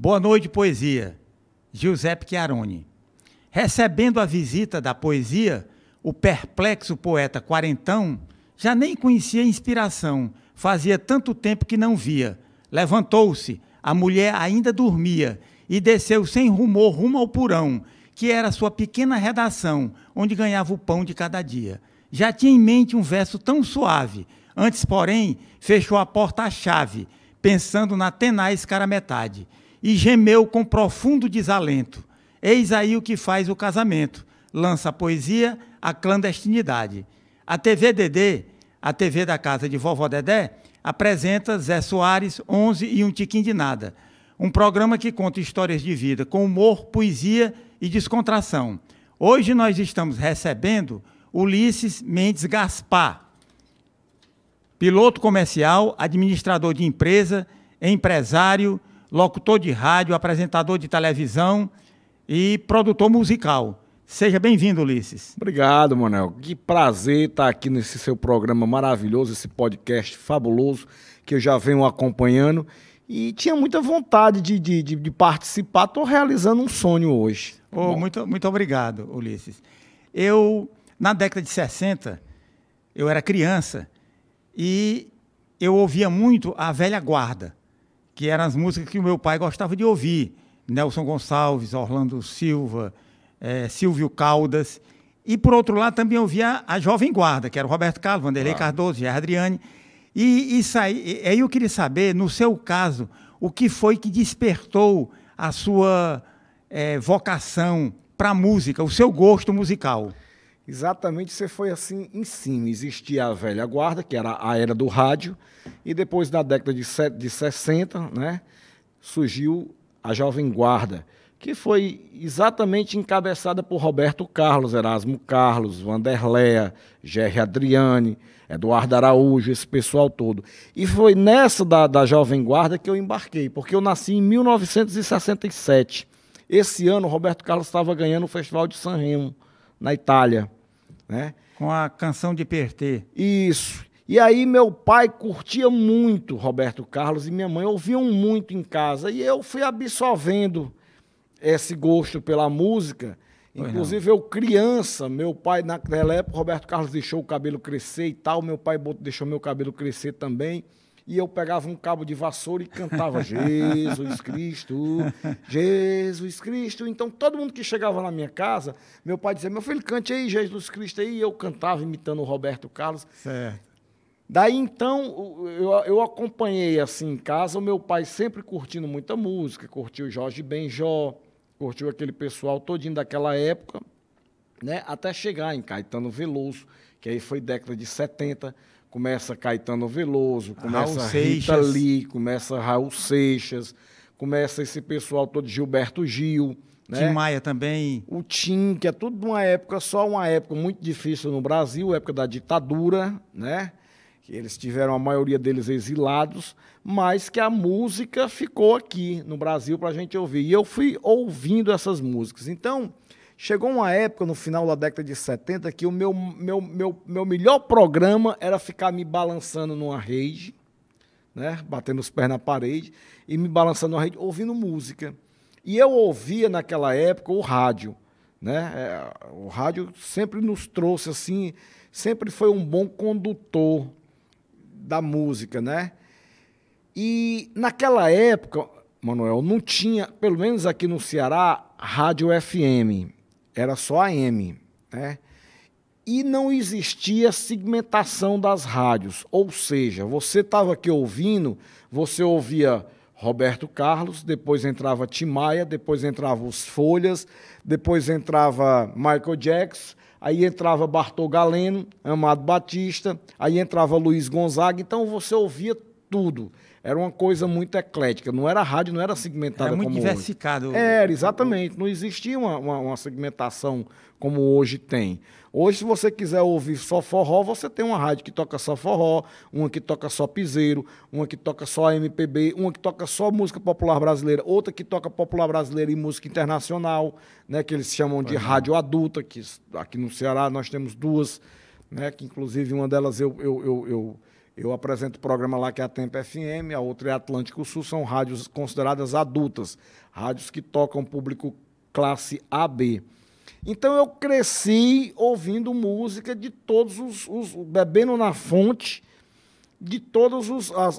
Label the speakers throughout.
Speaker 1: Boa noite, poesia. Giuseppe Chiaroni. Recebendo a visita da poesia, o perplexo poeta quarentão já nem conhecia inspiração, fazia tanto tempo que não via. Levantou-se, a mulher ainda dormia, e desceu sem rumor rumo ao porão, que era sua pequena redação, onde ganhava o pão de cada dia. Já tinha em mente um verso tão suave, antes, porém, fechou a porta à chave, pensando na tenaz cara-metade, e gemeu com profundo desalento. Eis aí o que faz o casamento, lança a poesia, a clandestinidade. A TV Dedê, a TV da casa de Vovó Dedé, apresenta Zé Soares, 11 e um tiquinho de nada. Um programa que conta histórias de vida com humor, poesia e descontração. Hoje nós estamos recebendo Ulisses Mendes Gaspar, piloto comercial, administrador de empresa, empresário, locutor de rádio, apresentador de televisão e produtor musical. Seja bem-vindo, Ulisses.
Speaker 2: Obrigado, Manuel. Que prazer estar aqui nesse seu programa maravilhoso, esse podcast fabuloso que eu já venho acompanhando e tinha muita vontade de participar. Estou realizando um sonho hoje.
Speaker 1: Oh, muito obrigado, Ulisses. Eu, na década de 60, eu era criança e eu ouvia muito a velha guarda, que eram as músicas que o meu pai gostava de ouvir. Nelson Gonçalves, Orlando Silva, Silvio Caldas. E, por outro lado, também ouvia a Jovem Guarda, que era o Roberto Carlos, Vanderlei Cardoso, Gerard Adriane. E aí eu queria saber, no seu caso, o que foi que despertou a sua vocação para a música, o seu gosto musical.
Speaker 2: Exatamente, você foi assim em cima. Existia a velha guarda, que era a era do rádio, e depois, na década de 60, né, surgiu a Jovem Guarda, que foi exatamente encabeçada por Roberto Carlos, Erasmo Carlos, Vanderléa, Gerry Adriane, Eduardo Araújo, esse pessoal todo. E foi nessa da Jovem Guarda que eu embarquei, porque eu nasci em 1967. Esse ano, Roberto Carlos estava ganhando o Festival de Sanremo, na Itália, né?
Speaker 1: Com a Canção de Pertê.
Speaker 2: Isso. E aí meu pai curtia muito Roberto Carlos e minha mãe ouviam muito em casa. E eu fui absorvendo esse gosto pela música. Inclusive eu criança, meu pai naquela época, Roberto Carlos deixou o cabelo crescer e tal, meu pai deixou meu cabelo crescer também. E eu pegava um cabo de vassoura e cantava Jesus Cristo, Jesus Cristo. Então, todo mundo que chegava na minha casa, meu pai dizia, meu filho, cante aí Jesus Cristo aí. E eu cantava imitando o Roberto Carlos.
Speaker 1: Certo.
Speaker 2: Daí, então, eu acompanhei assim em casa, o meu pai sempre curtindo muita música, curtiu Jorge Benjó, curtiu aquele pessoal todinho daquela época, né, até chegar em Caetano Veloso, que aí foi década de 70, começa Caetano Veloso, começa Rita Lee, começa Raul Seixas, começa esse pessoal todo, Gilberto Gil, né?
Speaker 1: Tim Maia também.
Speaker 2: O Tim, que é tudo de uma época, só uma época muito difícil no Brasil, época da ditadura, né? Que eles tiveram, a maioria deles exilados, mas que a música ficou aqui no Brasil para a gente ouvir. E eu fui ouvindo essas músicas. Então, chegou uma época, no final da década de 70, que o meu melhor programa era ficar me balançando numa rede, né, batendo os pés na parede, e me balançando na rede, ouvindo música. E eu ouvia, naquela época, o rádio. Né? O rádio sempre nos trouxe, assim, sempre foi um bom condutor da música, né? E naquela época, Manuel, não tinha, pelo menos aqui no Ceará, rádio FM. Era só AM, né? E não existia segmentação das rádios. Ou seja, você estava aqui ouvindo, você ouvia Roberto Carlos, depois entrava Tim Maia, depois entrava os Folhas, depois entrava Michael Jackson, aí entrava Bartol Galeno, Amado Batista, aí entrava Luiz Gonzaga, então você ouvia tudo. Era uma coisa muito eclética, não era rádio, não era segmentada como hoje.
Speaker 1: Era muito diversificado.
Speaker 2: Era, exatamente, não existia uma segmentação como hoje tem. Hoje, se você quiser ouvir só forró, você tem uma rádio que toca só forró, uma que toca só piseiro, uma que toca só MPB, uma que toca só música popular brasileira, outra que toca popular brasileira e música internacional, né, que eles chamam de rádio adulta, que aqui no Ceará nós temos duas, né, que inclusive uma delas eu Eu apresento o programa lá que é a Tempo FM, a outra é Atlântico Sul, são rádios consideradas adultas, rádios que tocam público classe AB. Então eu cresci ouvindo música de todos bebendo na fonte de todas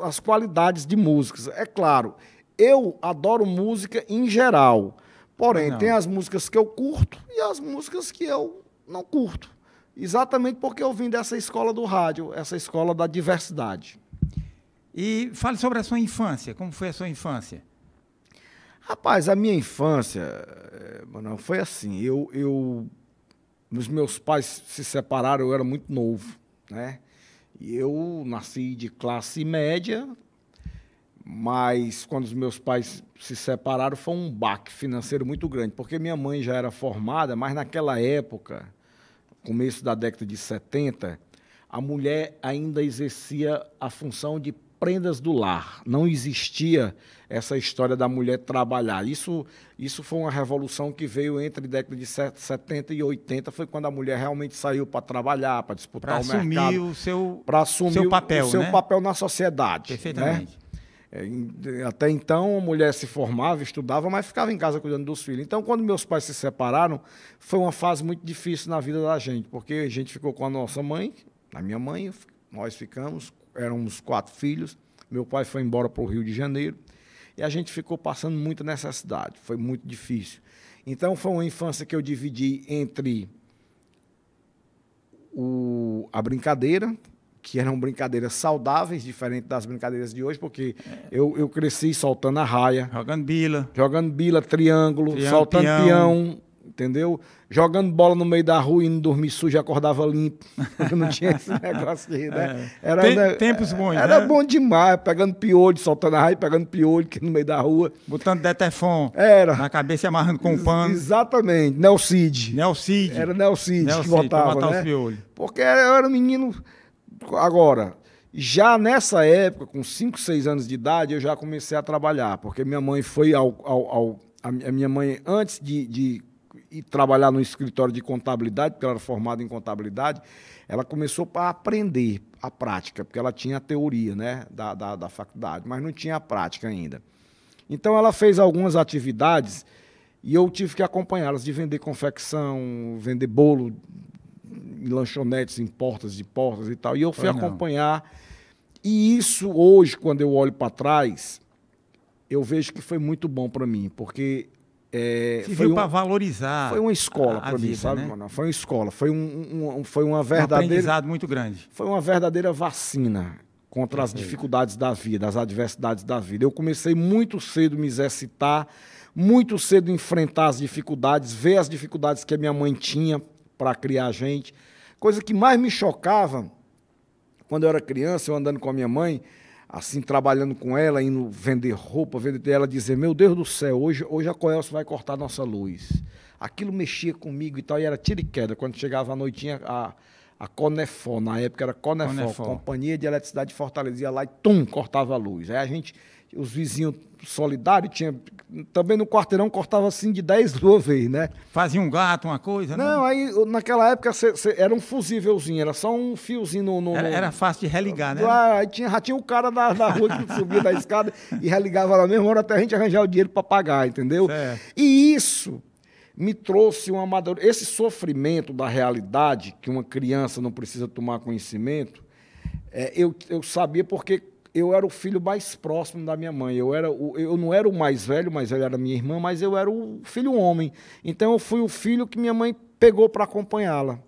Speaker 2: as qualidades de músicas. É claro, eu adoro música em geral, porém tem as músicas que eu curto e as músicas que eu não curto. Exatamente porque eu vim dessa escola do rádio, essa escola da diversidade.
Speaker 1: E fale sobre a sua infância. Como foi a sua infância?
Speaker 2: Rapaz, a minha infância, mano, foi assim. Os meus pais se separaram, eu era muito novo, né? E eu nasci de classe média, mas quando os meus pais se separaram foi um baque financeiro muito grande, porque minha mãe já era formada, mas naquela época, começo da década de 70, a mulher ainda exercia a função de prendas do lar. Não existia essa história da mulher trabalhar. Isso foi uma revolução que veio entre a década de 70 e 80, foi quando a mulher realmente saiu para trabalhar, para disputar o mercado. Para assumir o seu papel na sociedade.
Speaker 1: Perfeitamente.
Speaker 2: Né? Até então, a mulher se formava, estudava, mas ficava em casa cuidando dos filhos. Então, quando meus pais se separaram, foi uma fase muito difícil na vida da gente, porque a gente ficou com a nossa mãe, a minha mãe, nós ficamos, éramos 4 filhos, meu pai foi embora para o Rio de Janeiro, e a gente ficou passando muita necessidade, foi muito difícil. Então, foi uma infância que eu dividi entre a brincadeira, que eram brincadeiras saudáveis, diferente das brincadeiras de hoje, porque eu cresci soltando a raia. Jogando bila, triângulo, soltando peão, entendeu? Jogando bola no meio da rua, indo dormir sujo e acordava limpo. Não tinha esse negócio aí, né?
Speaker 1: Tempos bons,
Speaker 2: Era bom demais, pegando piolho, soltando a raia, pegando piolho aqui no meio da rua.
Speaker 1: Botando detefon na cabeça e amarrando com um pano.
Speaker 2: Exatamente, Nelcide. Era Nelcide que botava,
Speaker 1: matar
Speaker 2: né?
Speaker 1: os piolhos.
Speaker 2: Porque eu era um menino... Agora, já nessa época, com 5, 6 anos de idade, eu já comecei a trabalhar, porque minha mãe foi a minha mãe, antes de ir trabalhar no escritório de contabilidade, porque ela era formada em contabilidade, ela começou a aprender a prática, porque ela tinha a teoria, né, da faculdade, mas não tinha a prática ainda. Então, ela fez algumas atividades e eu tive que acompanhá-las, de vender confecção, vender bolo, em lanchonetes, em portas de portas e tal. E eu fui acompanhar. E isso, hoje, quando eu olho para trás, eu vejo que foi muito bom para mim, porque...
Speaker 1: Serviu para valorizar.
Speaker 2: Foi uma escola para mim, sabe, mano? Foi uma escola. Foi uma verdadeira...
Speaker 1: Um aprendizado muito grande.
Speaker 2: Foi uma verdadeira vacina contra as dificuldades da vida, as adversidades da vida. Eu comecei muito cedo a me exercitar, muito cedo a enfrentar as dificuldades, ver as dificuldades que a minha mãe tinha para criar a gente. Coisa que mais me chocava, quando eu era criança, eu andando com a minha mãe, assim, trabalhando com ela, indo vender roupa, ela dizer, meu Deus do céu, hoje a Coelce vai cortar nossa luz. Aquilo mexia comigo e tal, e era tiro e queda. Quando chegava à noitinha, a Conefó, na época era Conefó, Companhia de Eletricidade de Fortaleza, ia lá e cortava a luz. Aí os vizinhos solidários, também no quarteirão cortava assim de 10 de uma vez, né?
Speaker 1: Fazia um gato, uma coisa, né?
Speaker 2: Não, aí naquela época era um fusívelzinho, era só um fiozinho
Speaker 1: Era fácil de religar, né?
Speaker 2: Aí já tinha o cara da rua que subia da escada e religava na mesma hora até a gente arranjar o dinheiro para pagar, entendeu?
Speaker 1: Certo.
Speaker 2: E isso me trouxe um amadurecimento. Esse sofrimento da realidade, que uma criança não precisa tomar conhecimento, eu sabia porque eu era o filho mais próximo da minha mãe. Eu não era o mais velho era minha irmã, mas eu era o filho homem. Então eu fui o filho que minha mãe pegou para acompanhá-la.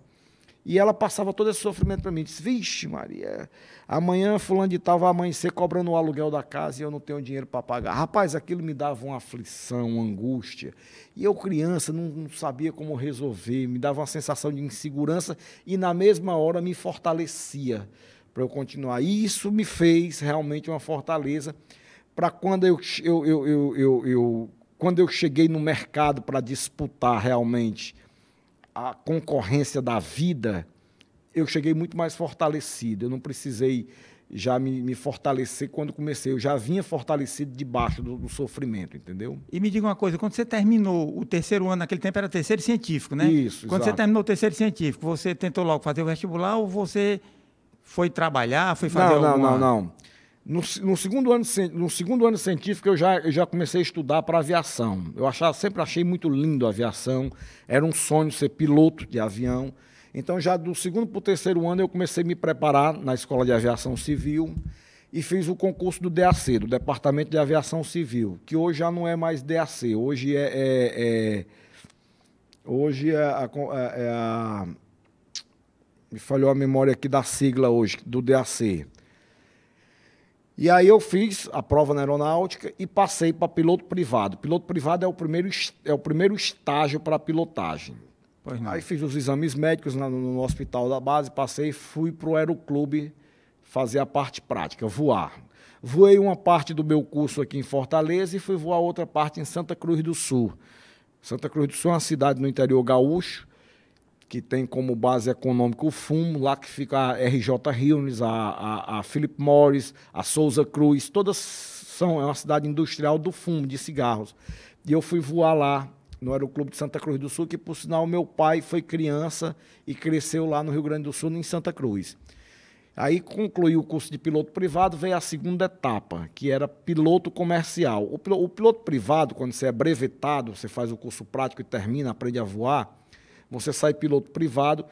Speaker 2: E ela passava todo esse sofrimento para mim. Disse, vixe, Maria, amanhã fulano de tal vai amanhecer cobrando o aluguel da casa e eu não tenho dinheiro para pagar. Rapaz, aquilo me dava uma aflição, uma angústia. E eu, criança, não sabia como resolver, me dava uma sensação de insegurança e, na mesma hora, me fortalecia para eu continuar. E isso me fez realmente uma fortaleza para quando quando eu cheguei no mercado para disputar realmente a concorrência da vida, eu cheguei muito mais fortalecido. Eu não precisei já me fortalecer quando comecei. Eu já vinha fortalecido debaixo do sofrimento, entendeu?
Speaker 1: E me diga uma coisa, quando você terminou o terceiro ano, naquele tempo era terceiro científico, né?
Speaker 2: Isso,
Speaker 1: quando
Speaker 2: exato.
Speaker 1: Você terminou o terceiro científico, você tentou logo fazer o vestibular ou você foi trabalhar, foi fazer
Speaker 2: Não. No segundo ano científico, eu já comecei a estudar para aviação. Sempre achei muito lindo a aviação. Era um sonho ser piloto de avião. Então, já do segundo para o terceiro ano, eu comecei a me preparar na Escola de Aviação Civil e fiz o concurso do DAC, do Departamento de Aviação Civil, que hoje já não é mais DAC. Hoje me falhou a memória aqui da sigla hoje, do DAC. E aí eu fiz a prova na aeronáutica e passei para piloto privado. Piloto privado é o primeiro estágio para pilotagem. Aí fiz os exames médicos no hospital da base, passei e fui para o aeroclube fazer a parte prática, voar. Voei uma parte do meu curso aqui em Fortaleza e fui voar outra parte em Santa Cruz do Sul. Santa Cruz do Sul é uma cidade no interior gaúcho, que tem como base econômica o fumo, lá que fica a RJ Hilnes, a Philip Morris, a Souza Cruz, é uma cidade industrial do fumo, de cigarros. E eu fui voar lá, no Aeroclube de Santa Cruz do Sul, que, por sinal, meu pai foi criança e cresceu lá no Rio Grande do Sul, em Santa Cruz. Aí concluí o curso de piloto privado, veio a segunda etapa, que era piloto comercial. O piloto privado, quando você é brevetado, você faz o curso prático e termina, aprende a voar, você sai piloto privado,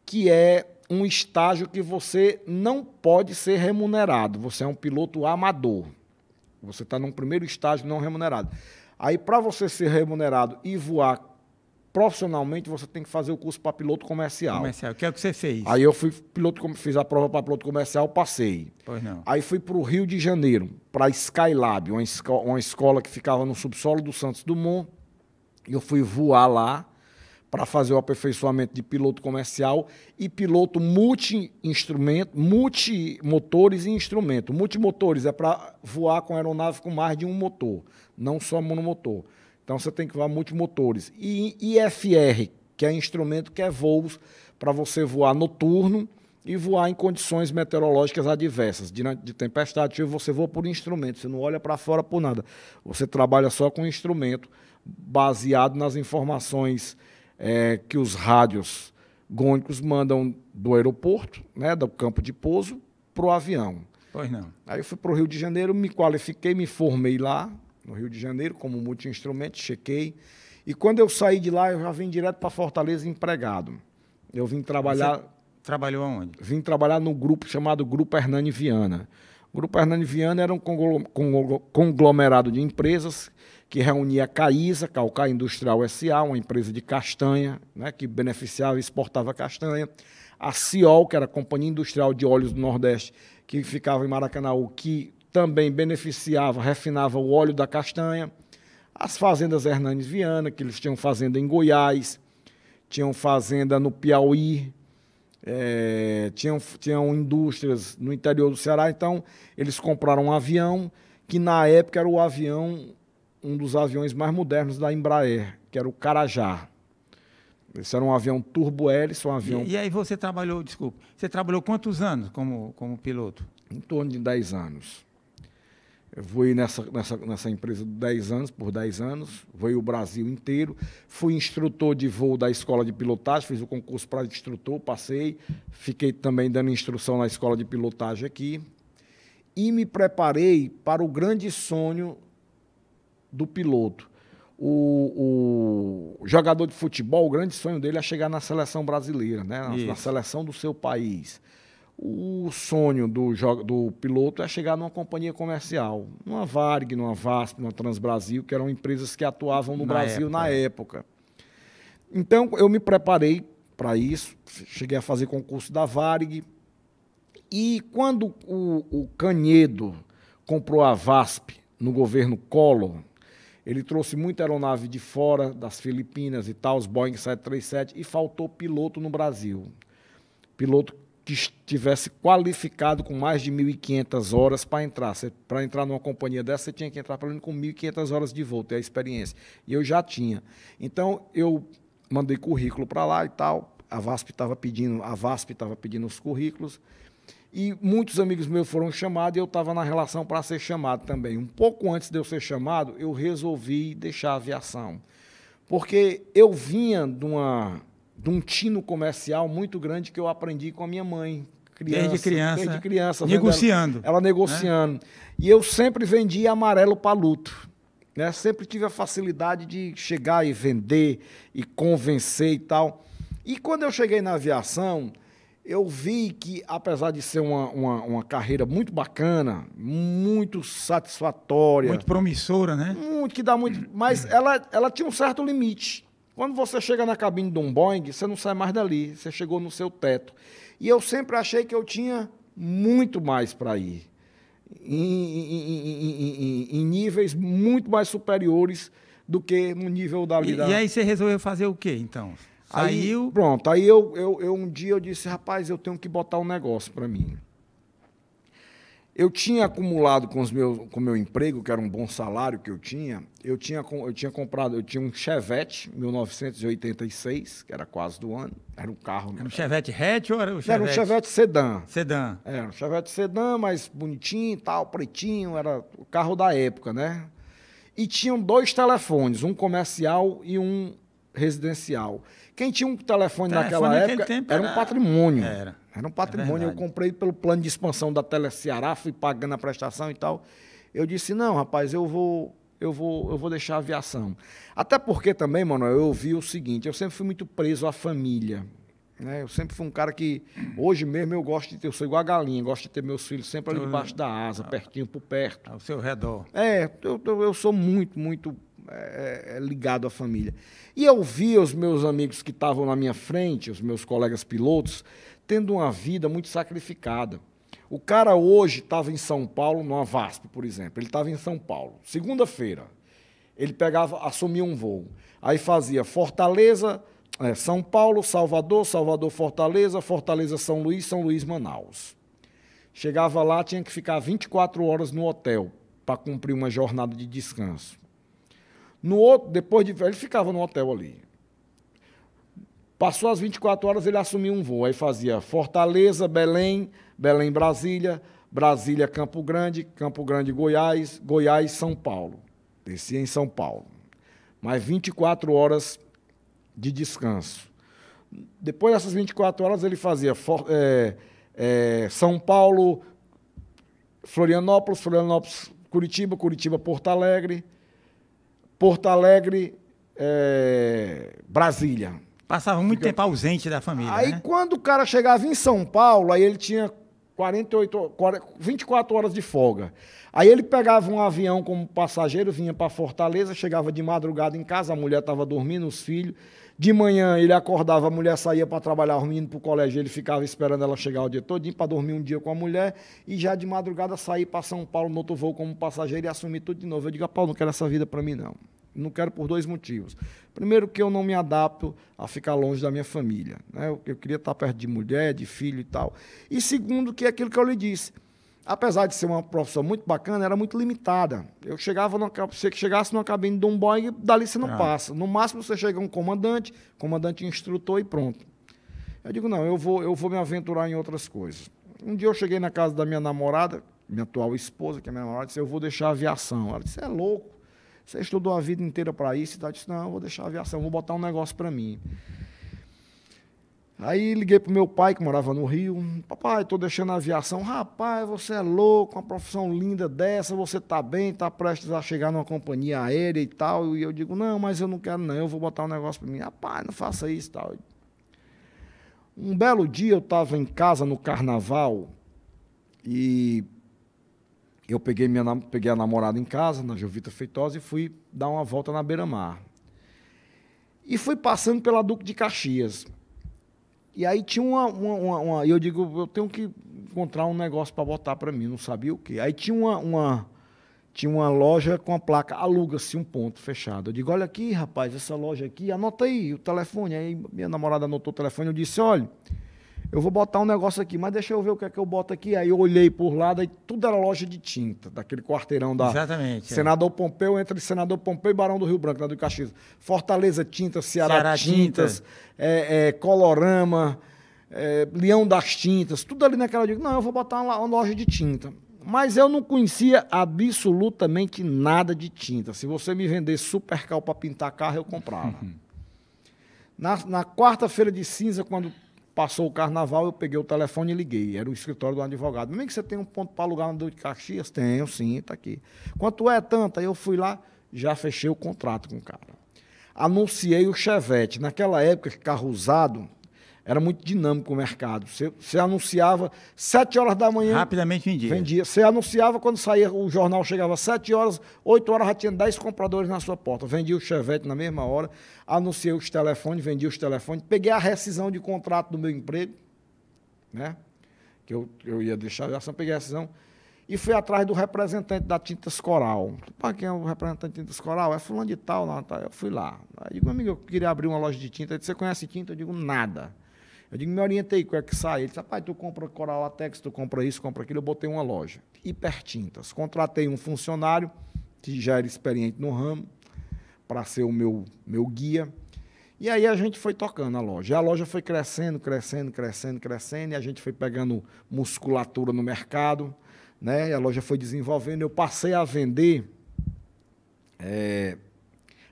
Speaker 2: que é um estágio que você não pode ser remunerado. Você é um piloto amador. Você está num primeiro estágio não remunerado. Aí, para você ser remunerado e voar profissionalmente, você tem que fazer o curso para piloto comercial.
Speaker 1: Comercial, que é o que você fez?
Speaker 2: Aí eu fiz a prova para piloto comercial, passei.
Speaker 1: Pois não.
Speaker 2: Aí fui para o Rio de Janeiro, para a Skylab, uma escola que ficava no subsolo do Santos Dumont. E eu fui voar lá para fazer o aperfeiçoamento de piloto comercial e piloto multimotores e instrumento. Multimotores é para voar com aeronave com mais de um motor, não só monomotor. Então você tem que voar multimotores. E IFR, que é instrumento que é voos para você voar noturno e voar em condições meteorológicas adversas. De tempestade, você voa por instrumento, você não olha para fora por nada. Você trabalha só com instrumento baseado nas informações que os rádios gônicos mandam do aeroporto, né, do campo de pouso, para o avião.
Speaker 1: Pois não.
Speaker 2: Aí eu fui para o Rio de Janeiro, me qualifiquei, me formei lá, no Rio de Janeiro, como multi-instrumento, chequei. E quando eu saí de lá, eu já vim direto para Fortaleza empregado. Eu vim trabalhar...
Speaker 1: Você trabalhou aonde?
Speaker 2: Vim trabalhar no grupo chamado Grupo Hernani Viana. O Grupo Hernani Viana era um conglomerado de empresas que reunia a CAISA, Calcaia Industrial S.A., uma empresa de castanha, né, que beneficiava e exportava castanha. A CIOL, que era a Companhia Industrial de Óleos do Nordeste, que ficava em Maracanaú, que também beneficiava, refinava o óleo da castanha. As fazendas Hernanes Viana, que eles tinham fazenda em Goiás, tinham fazenda no Piauí, tinham indústrias no interior do Ceará. Então, eles compraram um avião, que na época era um dos aviões mais modernos da Embraer, que era o Carajá. Esse era um avião turbo-hélice, um avião...
Speaker 1: E aí você trabalhou, desculpe, você trabalhou quantos anos como piloto?
Speaker 2: Em torno de 10 anos. Eu voei nessa empresa por 10 anos, voei o Brasil inteiro, fui instrutor de voo da escola de pilotagem, fiz o concurso para instrutor, passei, fiquei também dando instrução na escola de pilotagem aqui e me preparei para o grande sonho do piloto. O jogador de futebol, o grande sonho dele é chegar na seleção brasileira, né? Na seleção do seu país. O sonho do piloto é chegar numa companhia comercial, numa Varig, numa VASP, numa Transbrasil, que eram empresas que atuavam no Brasil na época. Então, eu me preparei para isso, cheguei a fazer concurso da Varig, e quando o Canedo comprou a VASP no governo Collor, ele trouxe muita aeronave de fora, das Filipinas e tal, os Boeing 737, e faltou piloto no Brasil. Piloto que estivesse qualificado com mais de 1.500 horas para entrar. Para entrar numa companhia dessa, você tinha que entrar pelo menos com 1.500 horas de voo, ter a experiência. E eu já tinha. Então, eu mandei currículo para lá e tal. A VASP estava pedindo os currículos. E muitos amigos meus foram chamados e eu estava na relação para ser chamado também. Um pouco antes de eu ser chamado, eu resolvi deixar a aviação. Porque eu vinha de um tino comercial muito grande que eu aprendi com a minha mãe, criança. Desde criança.
Speaker 1: Negociando.
Speaker 2: Ela negociando. Né? E eu sempre vendia amarelo palito. Né? Sempre tive a facilidade de chegar e vender e convencer e tal. E quando eu cheguei na aviação, eu vi que, apesar de ser uma carreira muito bacana, muito satisfatória...
Speaker 1: Muito promissora, né?
Speaker 2: Muito, que dá muito... Mas ela tinha um certo limite. Quando você chega na cabine de um Boeing, você não sai mais dali. Você chegou no seu teto. E eu sempre achei que eu tinha muito mais para ir. Em níveis muito mais superiores do que no nível dali.
Speaker 1: E aí você resolveu fazer o quê, então? Saiu...
Speaker 2: Aí, pronto, aí eu um dia eu disse, rapaz, eu tenho que botar um negócio para mim. Eu tinha acumulado com o meu emprego, que era um bom salário que eu tinha um Chevette 1986, que era quase do ano, era um carro...
Speaker 1: Era um Chevette hatch ou era um Chevette...
Speaker 2: Era um Chevette sedã.
Speaker 1: Sedã.
Speaker 2: Era um Chevette sedã, mas bonitinho e tal, pretinho, era o carro da época, né? E tinham 2 telefones, um comercial e um residencial. Quem tinha um telefone naquela época era um patrimônio. Era um patrimônio. Eu comprei pelo plano de expansão da Tele Ceará, fui pagando a prestação e tal. Eu disse, não, rapaz, eu vou deixar a aviação. Até porque também, mano, eu vi o seguinte, eu sempre fui muito preso à família. Né? Eu sempre fui um cara que, hoje mesmo, eu sou igual a galinha, gosto de ter meus filhos sempre ali debaixo da asa, pertinho por perto.
Speaker 1: Ao seu redor.
Speaker 2: Eu sou muito ligado à família. E eu vi os meus amigos que estavam na minha frente, os meus colegas pilotos, tendo uma vida muito sacrificada. O cara hoje estava em São Paulo, numa VASP, por exemplo. Ele estava em São Paulo. Segunda-feira, ele assumia um voo. Aí fazia Fortaleza, São Paulo, Salvador, Salvador, Fortaleza, Fortaleza, São Luís, Manaus. Chegava lá, tinha que ficar 24 horas no hotel para cumprir uma jornada de descanso. Ele ficava no hotel ali. Passou as 24 horas, ele assumiu um voo. Aí fazia Fortaleza, Belém, Brasília, Brasília, Campo Grande, Goiás, São Paulo. Descia em São Paulo. Mais 24 horas de descanso. Depois dessas 24 horas, ele fazia São Paulo, Florianópolis, Curitiba, Porto Alegre, Brasília.
Speaker 1: Passava muito tempo ausente da família,
Speaker 2: Aí,
Speaker 1: né?
Speaker 2: quando o cara chegava em São Paulo, aí ele tinha 24 horas de folga. Aí ele pegava um avião como passageiro, vinha para Fortaleza, chegava de madrugada em casa, a mulher estava dormindo, os filhos. De manhã ele acordava, a mulher saía para trabalhar, os meninos para o colégio, ele ficava esperando ela chegar o dia todinho para dormir um dia com a mulher e já de madrugada sair para São Paulo no outro voo como passageiro e assumir tudo de novo. Eu digo, Paulo, não quero essa vida para mim, não. Não quero por 2 motivos. Primeiro, que eu não me adapto a ficar longe da minha família. Né? Eu queria estar perto de mulher, de filho e tal. E segundo, que é aquilo que eu lhe disse. Apesar de ser uma profissão muito bacana, era muito limitada. Eu chegava, você que chegasse numa cabine de um Boeing, dali você não passa. No máximo você chega um comandante instrutor e pronto. Eu digo, não, eu vou me aventurar em outras coisas. Um dia eu cheguei na casa da minha namorada, minha atual esposa, que é minha namorada, disse, eu vou deixar a aviação. Ela disse, é louco, você estudou a vida inteira para isso e tal. Eu disse, não, eu vou deixar a aviação, vou botar um negócio para mim. Aí liguei pro meu pai, que morava no Rio. Papai, estou deixando a aviação. Rapaz, você é louco, uma profissão linda dessa, você está bem, está prestes a chegar numa companhia aérea e tal. E eu digo, não, mas eu não quero não, eu vou botar um negócio para mim. Rapaz, não faça isso e tal. Um belo dia eu estava em casa no carnaval e eu peguei a namorada em casa, na Jovita Feitosa, e fui dar uma volta na beira-mar. E fui passando pela Duque de Caxias. E aí tinha e eu digo, eu tenho que encontrar um negócio para botar para mim, não sabia o quê. Aí tinha uma loja com a placa, aluga-se um ponto fechado. Eu digo, olha aqui, rapaz, essa loja aqui, anota aí o telefone. Aí minha namorada anotou o telefone, eu disse, olha, eu vou botar um negócio aqui, mas deixa eu ver o que é que eu boto aqui. Aí eu olhei por lá, daí tudo era loja de tinta, daquele quarteirão da Senador Pompeu, entre Senador Pompeu e Barão do Rio Branco, lá do Caxias. Fortaleza Tintas, Ceará Tintas, Colorama, Leão das Tintas, tudo ali naquela. Eu digo, não, eu vou botar uma loja de tinta. Mas eu não conhecia absolutamente nada de tinta. Se você me vender Supercal para pintar carro, eu comprava. Na quarta-feira de cinza, quando passou o carnaval, eu peguei o telefone e liguei. Era o escritório do advogado. Meu amigo, você tem um ponto para alugar na Duque de Caxias? Tenho, sim, está aqui. Quanto é tanto? Aí eu fui lá, já fechei o contrato com o cara. Anunciei o Chevette. Naquela época, carro usado era muito dinâmico o mercado. Você anunciava 7 horas da manhã.
Speaker 1: Rapidamente vendia.
Speaker 2: Você anunciava quando saía, o jornal chegava às 7 horas, 8 horas já tinha 10 compradores na sua porta. Vendia o Chevette na mesma hora, anunciei os telefones, vendia os telefones, peguei a rescisão de contrato do meu emprego, né? Que eu ia deixar a ação, peguei a rescisão e fui atrás do representante da Tintas Coral. Pá, quem é o representante da Tintas Coral? É fulano de tal, não, tá? Eu fui lá. Aí eu digo, amigo, eu queria abrir uma loja de tinta. Ele disse, você conhece tinta? Eu digo, nada. Eu digo, me orientei, qual é que sai? Ele disse, rapaz, tu compra Coral Latex, tu compra isso, compra aquilo. Eu botei uma loja, Hipertintas. Contratei um funcionário que já era experiente no ramo para ser o meu guia. E aí a gente foi tocando a loja. E a loja foi crescendo, e a gente foi pegando musculatura no mercado, né? E a loja foi desenvolvendo. Eu passei a vender.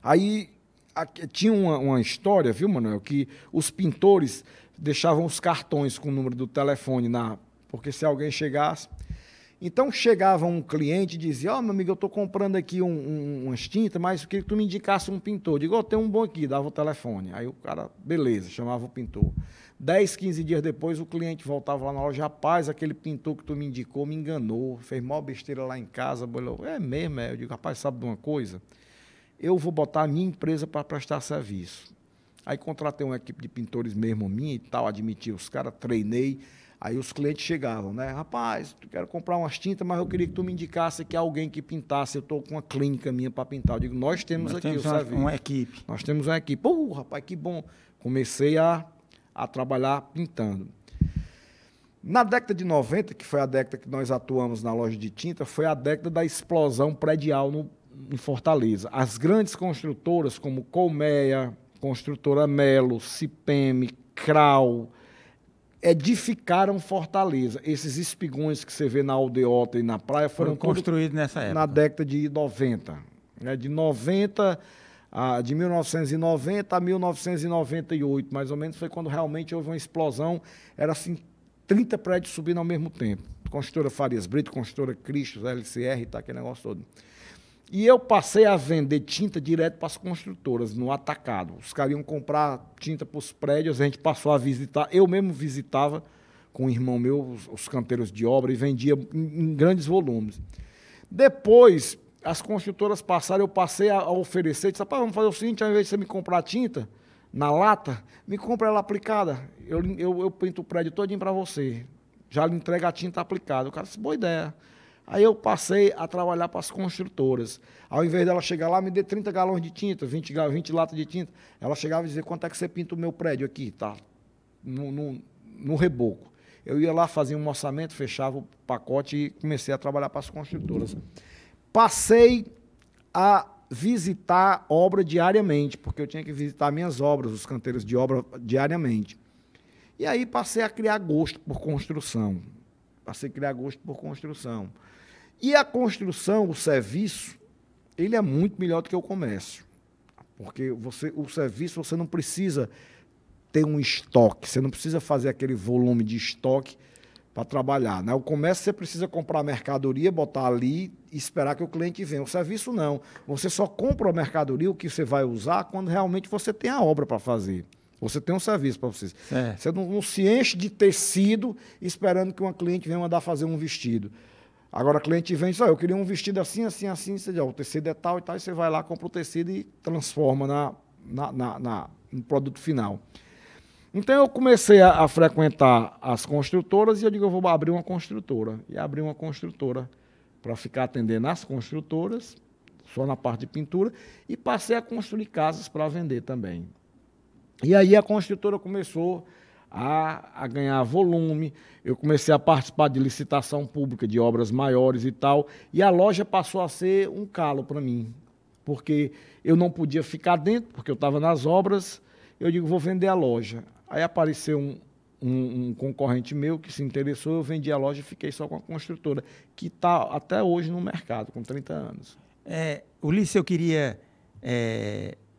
Speaker 2: Aí tinha uma história, viu, Manuel, que os pintores deixavam os cartões com o número do telefone, porque se alguém chegasse... Então, chegava um cliente e dizia, meu amigo, eu estou comprando aqui umas tintas, mas eu queria que tu me indicasse um pintor. Eu digo, tem um bom aqui, dava o telefone. Aí o cara, beleza, chamava o pintor. 10, 15 dias depois, o cliente voltava lá na loja, rapaz, aquele pintor que tu me indicou me enganou, fez maior besteira lá em casa. É mesmo, Eu digo, rapaz, sabe de uma coisa? Eu vou botar a minha empresa para prestar serviço. Aí contratei uma equipe de pintores mesmo minha e tal, admiti os caras, treinei. Aí os clientes chegavam, né? Rapaz, eu quero comprar umas tintas, mas eu queria que tu me indicasse que alguém que pintasse. Eu estou com uma clínica minha para pintar. Eu digo, nós temos aqui o serviço.
Speaker 1: Uma equipe.
Speaker 2: Nós temos uma equipe. Rapaz, que bom. Comecei a trabalhar pintando. Na década de 90, que foi a década que nós atuamos na loja de tinta, foi a década da explosão predial em Fortaleza. As grandes construtoras como Colmeia, Construtora Melo, Cipeme, Krau, edificaram Fortaleza. Esses espigões que você vê na aldeota e na praia foram
Speaker 1: construídos nessa época.
Speaker 2: Na década de 90. Né? De 1990 a 1998, mais ou menos, foi quando realmente houve uma explosão. Era assim, 30 prédios subindo ao mesmo tempo. Construtora Farias Brito, Construtora Cristos, LCR, tá, aquele negócio todo. E eu passei a vender tinta direto para as construtoras, no atacado. Os caras iam comprar tinta para os prédios, a gente passou a visitar. Eu mesmo visitava com um irmão meu os canteiros de obra e vendia em grandes volumes. Depois, as construtoras passaram, eu passei a oferecer, disse, rapaz, vamos fazer o seguinte, ao invés de você me comprar tinta na lata, me compra ela aplicada. Eu pinto o prédio todinho para você. Já lhe entrega a tinta aplicada. O cara disse, boa ideia. Aí eu passei a trabalhar para as construtoras. Ao invés dela chegar lá, me dê 30 galões de tinta, 20 latas de tinta. Ela chegava e dizia, quanto é que você pinta o meu prédio aqui? Tá, no reboco. Eu ia lá, fazia um orçamento, fechava o pacote e comecei a trabalhar para as construtoras. Passei a visitar obra diariamente, porque eu tinha que visitar minhas obras, os canteiros de obra diariamente. E aí passei a criar gosto por construção. E a construção, o serviço, ele é muito melhor do que o comércio. Porque o serviço, você não precisa ter um estoque, você não precisa fazer aquele volume de estoque para trabalhar. Né? O comércio, você precisa comprar mercadoria, botar ali e esperar que o cliente venha. O serviço, não. Você só compra a mercadoria, o que você vai usar, quando realmente você tem a obra para fazer. Você tem um serviço para vocês. Você não se enche de tecido esperando que uma cliente venha mandar fazer um vestido. Agora a cliente vem e diz, eu queria um vestido assim, assim, assim. Você diz, o tecido é tal e tal. E você vai lá, compra o tecido e transforma no produto final. Então eu comecei a frequentar as construtoras e eu digo, eu vou abrir uma construtora. E abri uma construtora para ficar atendendo as construtoras, só na parte de pintura, e passei a construir casas para vender também. E aí a construtora começou a ganhar volume, eu comecei a participar de licitação pública, de obras maiores e tal, e a loja passou a ser um calo para mim, porque eu não podia ficar dentro, porque eu estava nas obras, eu digo, vou vender a loja. Aí apareceu um concorrente meu que se interessou, eu vendi a loja e fiquei só com a construtora, que está até hoje no mercado, com 30 anos.
Speaker 1: Ulisses, eu queria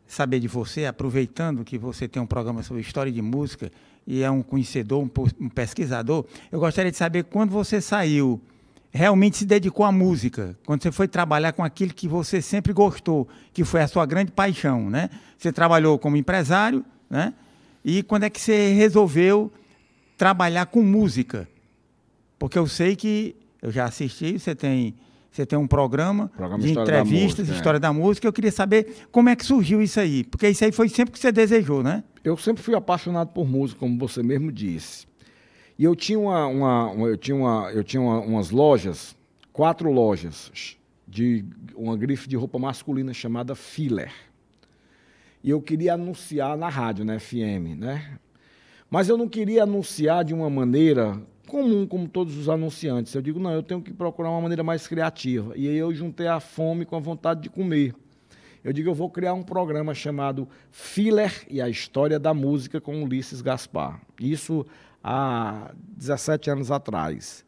Speaker 1: saber de você, aproveitando que você tem um programa sobre história de música, e é um conhecedor, um pesquisador, eu gostaria de saber quando você saiu, realmente se dedicou à música, quando você foi trabalhar com aquilo que você sempre gostou, que foi a sua grande paixão, né? Você trabalhou como empresário, né? E quando é que você resolveu trabalhar com música? Porque eu sei que, eu já assisti, você tem um programa de entrevistas, História da Música. Eu queria saber como é que surgiu isso aí, porque isso aí foi sempre que você desejou, né?
Speaker 2: Eu sempre fui apaixonado por música, como você mesmo disse. E eu tinha umas lojas, 4 lojas, de uma grife de roupa masculina chamada Filler. E eu queria anunciar na rádio, na FM, né? Mas eu não queria anunciar de uma maneira comum, como todos os anunciantes. Eu digo, não, eu tenho que procurar uma maneira mais criativa. E aí eu juntei a fome com a vontade de comer. Eu digo, eu vou criar um programa chamado Filler e a História da Música com Ulisses Gaspar. Isso há 17 anos atrás.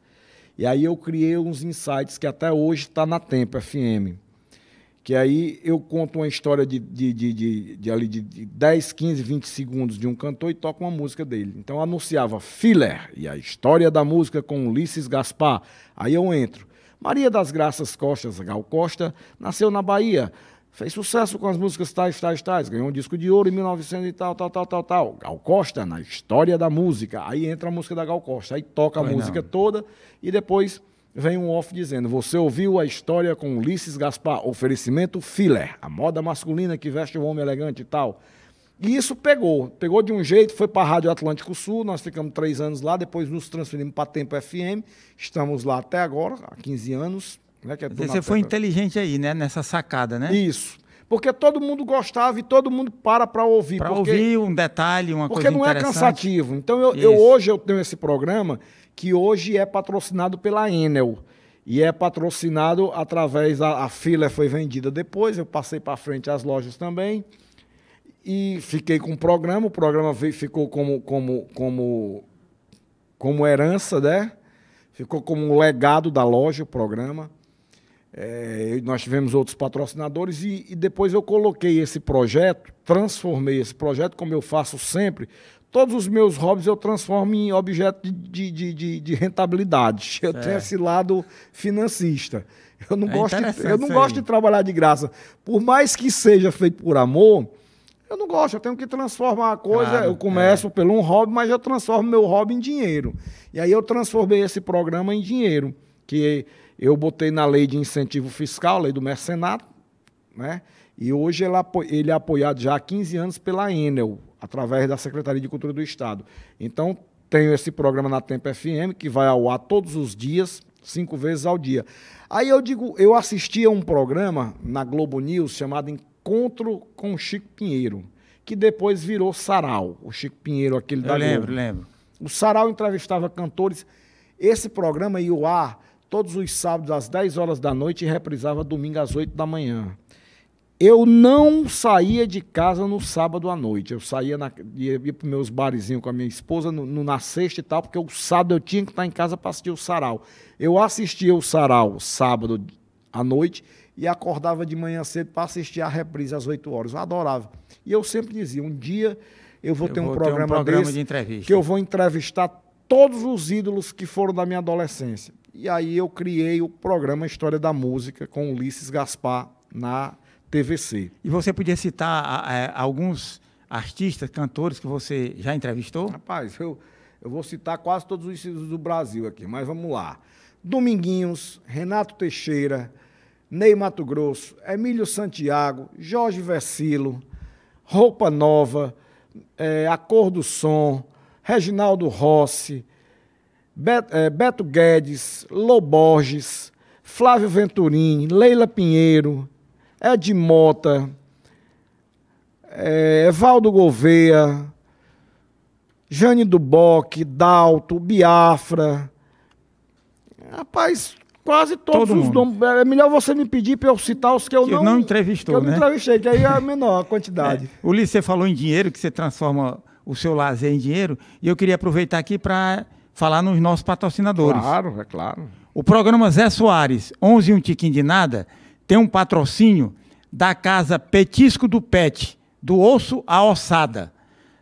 Speaker 2: E aí eu criei uns insights que até hoje está na Tempo FM. Que aí eu conto uma história de 10, 15, 20 segundos de um cantor e toco uma música dele. Então eu anunciava Filler e a História da Música com Ulisses Gaspar. Aí eu entro. Maria das Graças Costas, Gal Costa, nasceu na Bahia. Fez sucesso com as músicas tais. Ganhou um disco de ouro em 1900 e tal. Gal Costa, na História da Música. Aí entra a música da Gal Costa. Aí toca a música toda e depois vem um off dizendo, você ouviu a história com Ulisses Gaspar, oferecimento Filler, a moda masculina que veste o homem elegante e tal. E isso pegou de um jeito, foi para a Rádio Atlântico Sul, nós ficamos 3 anos lá, depois nos transferimos para a Tempo FM, estamos lá até agora, há 15 anos. Né, que
Speaker 1: você foi inteligente aí, né, nessa sacada, né?
Speaker 2: Isso, porque todo mundo gostava e todo mundo para ouvir.
Speaker 1: Para ouvir um detalhe, uma coisa interessante.
Speaker 2: Porque não é cansativo. Então hoje eu tenho esse programa que hoje é patrocinado pela Enel. E é patrocinado através a Filler foi vendida depois, eu passei para frente as lojas também. E fiquei com o programa ficou como herança, né? Ficou como um legado da loja, o programa. Nós tivemos outros patrocinadores e depois eu coloquei esse projeto, transformei esse projeto, como eu faço sempre. Todos os meus hobbies eu transformo em objeto de rentabilidade. Eu tenho esse lado financista. Eu não gosto de trabalhar de graça. Por mais que seja feito por amor, eu não gosto. Eu tenho que transformar a coisa. Claro, eu começo pelo um hobby, mas eu transformo meu hobby em dinheiro. E aí eu transformei esse programa em dinheiro, que eu botei na lei de incentivo fiscal, lei do mercenário, né? E hoje ele é apoiado já há 15 anos pela Enel, através da Secretaria de Cultura do Estado. Então, tenho esse programa na Tempo FM, que vai ao ar todos os dias, 5 vezes ao dia. Aí eu assistia a um programa na Globo News chamado Encontro com o Chico Pinheiro, que depois virou Sarau, o Chico Pinheiro, aquele da Globo.
Speaker 1: Lembro.
Speaker 2: O Sarau entrevistava cantores. Esse programa ia ao ar todos os sábados às 10 horas da noite e reprisava domingo às 8 da manhã. Eu não saía de casa no sábado à noite. Eu ia para os meus barizinhos com a minha esposa na sexta e tal, porque o sábado eu tinha que estar em casa para assistir o Sarau. Eu assistia o Sarau sábado à noite e acordava de manhã cedo para assistir a reprise às 8 horas. Eu adorava. E eu sempre dizia, um dia eu vou ter um programa desse,
Speaker 1: de entrevista,
Speaker 2: que eu vou entrevistar todos os ídolos que foram da minha adolescência. E aí eu criei o programa História da Música com Ulisses Gaspar na TVC.
Speaker 1: E você podia citar alguns artistas, cantores que você já entrevistou?
Speaker 2: Rapaz, eu vou citar quase todos os ídolos do Brasil aqui, mas vamos lá. Dominguinhos, Renato Teixeira, Ney Matogrosso, Emílio Santiago, Jorge Versilo, Roupa Nova, A Cor do Som, Reginaldo Rossi, Beto Guedes, Lô Borges, Flávio Venturini, Leila Pinheiro, Ed Mota, Evaldo Gouveia, Jane Duboc, Dalto, Biafra. Rapaz, quase todos os nomes. É melhor você me pedir para eu citar os que eu não
Speaker 1: entrevistou,
Speaker 2: que eu não entrevistei, que aí é a menor a quantidade.
Speaker 1: Ulisses, você falou em dinheiro, que você transforma o seu lazer em dinheiro, e eu queria aproveitar aqui para falar nos nossos patrocinadores.
Speaker 2: Claro, é claro.
Speaker 1: O programa Zé Soares, 11 e um tiquinho de nada, tem um patrocínio da casa Petisco do Pet, do osso à ossada.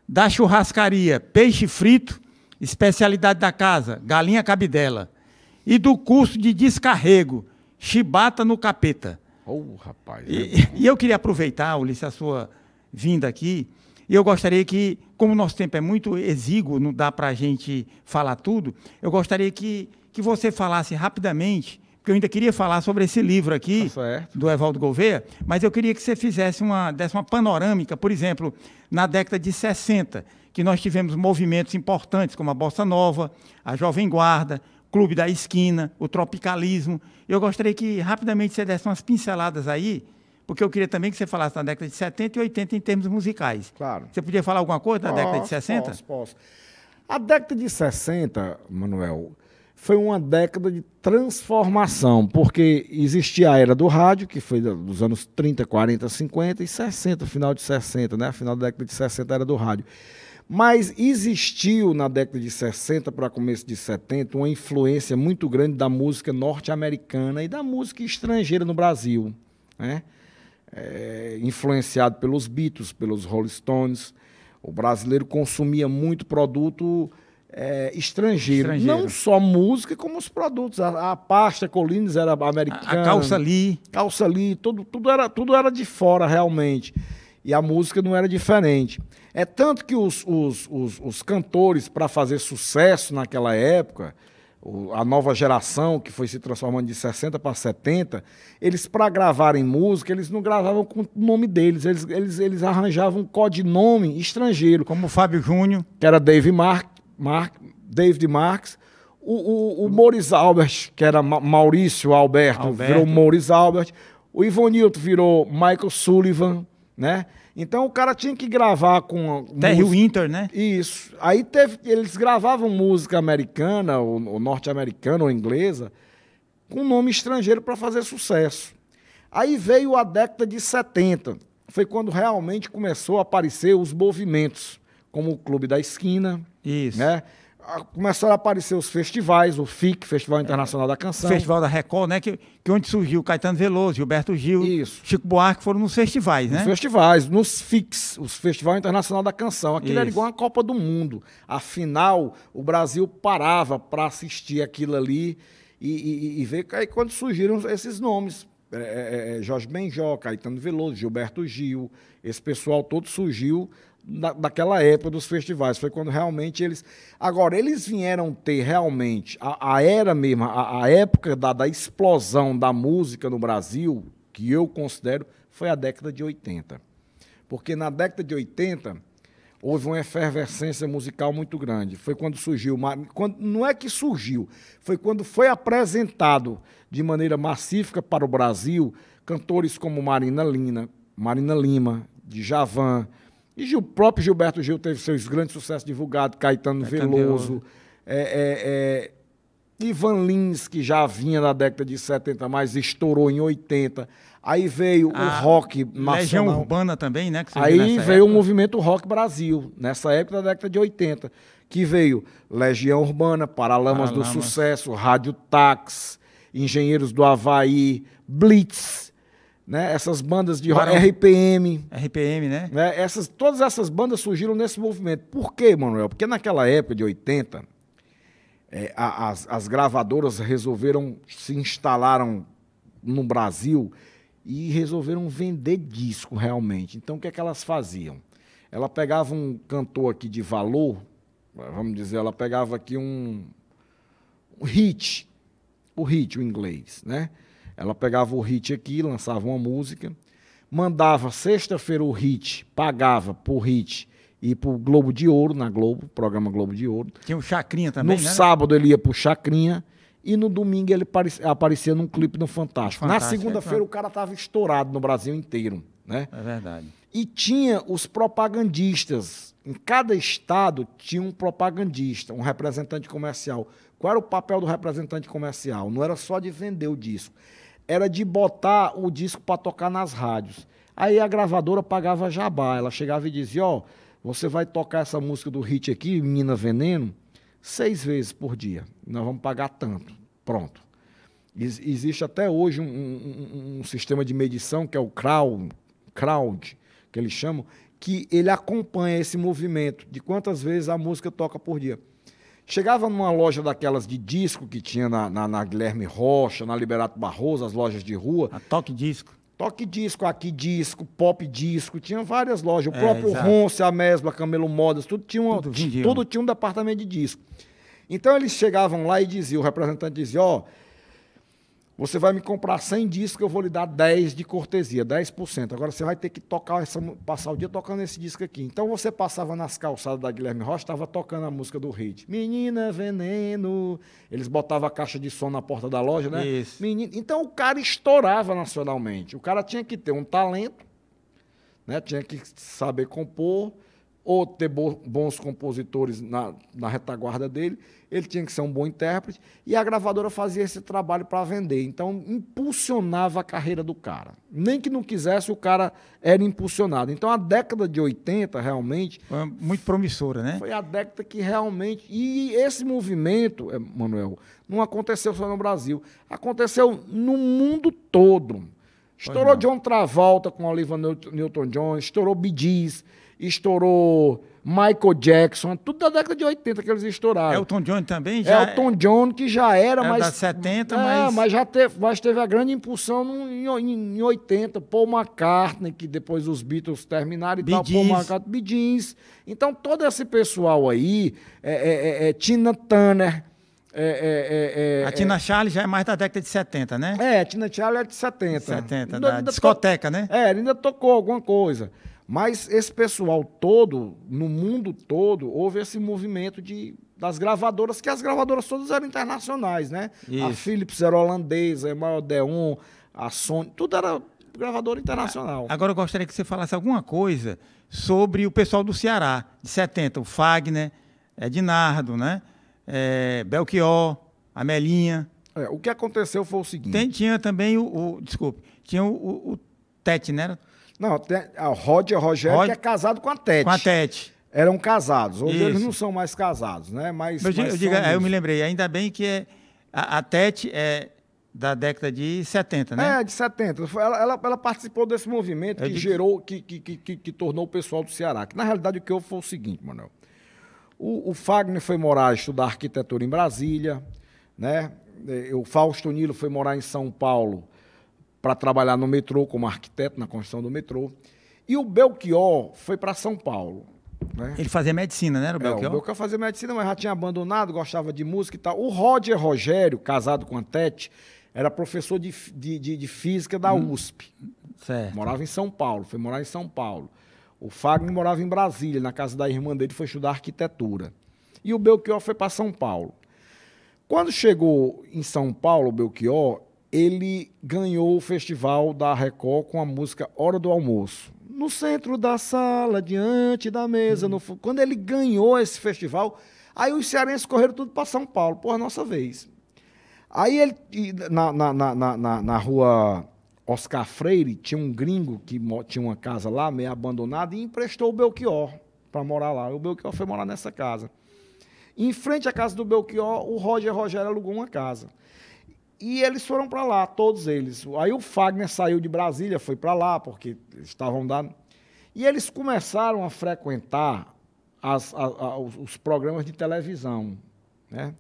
Speaker 1: Da churrascaria, peixe frito, especialidade da casa, galinha cabidela. E do curso de descarrego, chibata no capeta.
Speaker 2: Rapaz.
Speaker 1: E eu queria aproveitar, Ulisses, a sua vinda aqui, e eu gostaria que, como o nosso tempo é muito exíguo, não dá para a gente falar tudo, eu gostaria que você falasse rapidamente, porque eu ainda queria falar sobre esse livro aqui, do Evaldo Gouveia, mas eu queria que você desse uma panorâmica, por exemplo, na década de 60, que nós tivemos movimentos importantes, como a Bossa Nova, a Jovem Guarda, Clube da Esquina, o Tropicalismo. Eu gostaria que rapidamente você desse umas pinceladas aí, porque eu queria também que você falasse na década de 70 e 80 em termos musicais.
Speaker 2: Claro.
Speaker 1: Você podia falar alguma coisa da década de 60?
Speaker 2: Posso. A década de 60, Manuel, foi uma década de transformação, porque existia a era do rádio, que foi dos anos 30, 40, 50 e 60, final de 60, né? Final da década de 60 era do rádio. Mas existiu na década de 60 para começo de 70 uma influência muito grande da música norte-americana e da música estrangeira no Brasil, né? Influenciado pelos Beatles, pelos Rolling Stones. O brasileiro consumia muito produto estrangeiro. Não só música, como os produtos. A pasta Collins era americana.
Speaker 1: A calça Lee.
Speaker 2: Calça Lee, tudo era de fora, realmente. E a música não era diferente. É tanto que os cantores, para fazer sucesso naquela época, a nova geração, que foi se transformando de 60 para 70, eles, para gravarem música, eles não gravavam com o nome deles, eles arranjavam um codinome estrangeiro.
Speaker 1: Como o Fábio Júnior.
Speaker 2: Que era David Marques. O Maurice Albert, que era Maurício Alberto, virou Maurice Albert. O Ivonilton virou Michael Sullivan, né? Então o cara tinha que gravar com...
Speaker 1: Terry Winter, né?
Speaker 2: Isso. Aí eles gravavam música americana, ou norte-americana, ou inglesa, com nome estrangeiro para fazer sucesso. Aí veio a década de 70. Foi quando realmente começou a aparecer os movimentos, como o Clube da Esquina.
Speaker 1: Isso.
Speaker 2: Né? Começaram a aparecer os festivais, o FIC, Festival Internacional da Canção.
Speaker 1: O Festival da Record, né? Que onde surgiu Caetano Veloso, Gilberto Gil,
Speaker 2: Isso.
Speaker 1: Chico Buarque, foram nos festivais, né?
Speaker 2: Nos festivais, nos FICs, os Festival Internacional da Canção. Aquilo era igual a Copa do Mundo. Afinal, o Brasil parava para assistir aquilo ali e ver aí quando surgiram esses nomes. Jorge Benjó, Caetano Veloso, Gilberto Gil, esse pessoal todo surgiu daquela época dos festivais. Foi quando realmente eles... Agora, eles vieram ter realmente a era mesmo, a época da explosão da música no Brasil, que eu considero, foi a década de 80. Porque na década de 80 houve uma efervescência musical muito grande. Foi quando surgiu... não é que surgiu, foi quando foi apresentado de maneira massífica para o Brasil cantores como Marina Lima, Djavan, e o próprio Gilberto Gil teve seus grandes sucessos divulgados, Caetano Veloso, Ivan Lins, que já vinha na década de 70, mas estourou em 80. Aí veio o rock nacional.
Speaker 1: Legião Urbana também, né?
Speaker 2: Aí veio o movimento Rock Brasil, nessa época da década de 80, que veio Legião Urbana, Paralamas do Sucesso, Rádio Táxi, Engenheiros do Havaí, Blitz, né? Essas bandas de RPM.
Speaker 1: RPM, né?
Speaker 2: Todas essas bandas surgiram nesse movimento. Por quê, Manuel? Porque naquela época de 80, as gravadoras se instalaram no Brasil e resolveram vender disco realmente. Então, o que é que elas faziam? Ela pegava um cantor aqui de valor, vamos dizer, ela pegava aqui um hit, o inglês, né? Ela pegava o hit aqui, lançava uma música, mandava sexta-feira o hit, pagava por hit e pro Globo de Ouro, na Globo, programa Globo de Ouro.
Speaker 1: Tinha o Chacrinha também,
Speaker 2: né? No sábado ele ia pro Chacrinha e no domingo ele aparecia num clipe no Fantástico. Na segunda-feira o cara tava estourado no Brasil inteiro, né?
Speaker 1: É verdade.
Speaker 2: E tinha os propagandistas. Em cada estado tinha um propagandista, um representante comercial. Qual era o papel do representante comercial? Não era só de vender o disco, era de botar o disco para tocar nas rádios. Aí a gravadora pagava jabá, ela chegava e dizia, você vai tocar essa música do hit aqui, Menina Veneno, 6 vezes por dia, nós vamos pagar tanto. Pronto. Existe até hoje um sistema de medição, que é o crowd, que eles chamam, que ele acompanha esse movimento de quantas vezes a música toca por dia. Chegava numa loja daquelas de disco que tinha na Guilherme Rocha, na Liberato Barroso, as lojas de rua.
Speaker 1: A Toque Disco.
Speaker 2: Toque disco, aqui disco, pop disco, tinha várias lojas. O próprio
Speaker 1: exato.
Speaker 2: Ronce, a Mesbla, Camelo Modas, tudo tinha um departamento de disco. Então eles chegavam lá e diziam, o representante dizia, ó, você vai me comprar 100 discos, eu vou lhe dar 10 de cortesia, 10%. Agora você vai ter que passar o dia tocando esse disco aqui. Então você passava nas calçadas da Guilherme Rocha, estava tocando a música do Hit. Menina Veneno. Eles botavam a caixa de som na porta da loja, né?
Speaker 1: Isso.
Speaker 2: Então o cara estourava nacionalmente. O cara tinha que ter um talento, né? Tinha que saber compor, ou ter bons compositores na retaguarda dele, ele tinha que ser um bom intérprete, e a gravadora fazia esse trabalho para vender. Então, impulsionava a carreira do cara. Nem que não quisesse, o cara era impulsionado. Então, a década de 80, realmente...
Speaker 1: Foi muito promissora, né?
Speaker 2: Foi a década que realmente... E esse movimento, Manuel, não aconteceu só no Brasil. Aconteceu no mundo todo. Estourou John Travolta com Olivia Newton-John, estourou Bee Gees, estourou Michael Jackson, tudo da década de 80 que eles estouraram.
Speaker 1: Elton John também? Já
Speaker 2: Elton John, que já era mais...
Speaker 1: da 70,
Speaker 2: mas teve a grande impulsão em 80. Paul McCartney, que depois os Beatles terminaram e tal. Paul McCartney, Bee Gees. Então, todo esse pessoal aí, Tina Turner...
Speaker 1: a Tina Charlie já é mais da década de 70, né?
Speaker 2: A Tina Charlie é de 70.
Speaker 1: 70, da discoteca, né?
Speaker 2: Ainda tocou alguma coisa. Mas esse pessoal todo, no mundo todo, houve esse movimento das gravadoras, que as gravadoras todas eram internacionais, né? Isso. A Philips era holandesa, a Odeon, a Sony, tudo era gravadora internacional.
Speaker 1: Agora eu gostaria que você falasse alguma coisa sobre o pessoal do Ceará, de 70, o Fagner, Ednardo, né? Belchior, Amelinha.
Speaker 2: O que aconteceu foi o seguinte...
Speaker 1: Tinha também tinha o Tete, né?
Speaker 2: Não, o Roger Rogério, que é casado com a Tete.
Speaker 1: Com a Tete.
Speaker 2: Eram casados. Hoje eles não são mais casados, né? Mas
Speaker 1: eu me lembrei, ainda bem que a Tete é da década de 70, né?
Speaker 2: De 70. Ela participou desse movimento que tornou o pessoal do Ceará. Que, na realidade, o que houve foi o seguinte, Manuel. O Fagner foi estudar arquitetura em Brasília, né? O Fausto Nilo foi morar em São Paulo para trabalhar no metrô como arquiteto na construção do metrô. E o Belchior foi para São Paulo. Né?
Speaker 1: Ele fazia medicina, né, o Belchior?
Speaker 2: O Belchior fazia medicina, mas já tinha abandonado, gostava de música e tal. O Roger Rogério, casado com a Tete, era professor de física da USP.
Speaker 1: Certo.
Speaker 2: Morava em São Paulo, foi morar em São Paulo. O Fagner morava em Brasília, na casa da irmã dele, foi estudar arquitetura. E o Belchior foi para São Paulo. Quando chegou em São Paulo, o Belchior, ele ganhou o festival da Record com a música Hora do Almoço. No centro da sala, diante da mesa. Quando ele ganhou esse festival, aí os cearenses correram tudo para São Paulo, por nossa vez. Aí ele, na rua Oscar Freire, tinha um gringo que tinha uma casa lá, meio abandonada, e emprestou o Belchior para morar lá. O Belchior foi morar nessa casa. Em frente à casa do Belchior, o Roger Rogério alugou uma casa. E eles foram para lá, todos eles. Aí o Fagner saiu de Brasília, foi para lá, porque estavam dando. E eles começaram a frequentar os programas de televisão, né?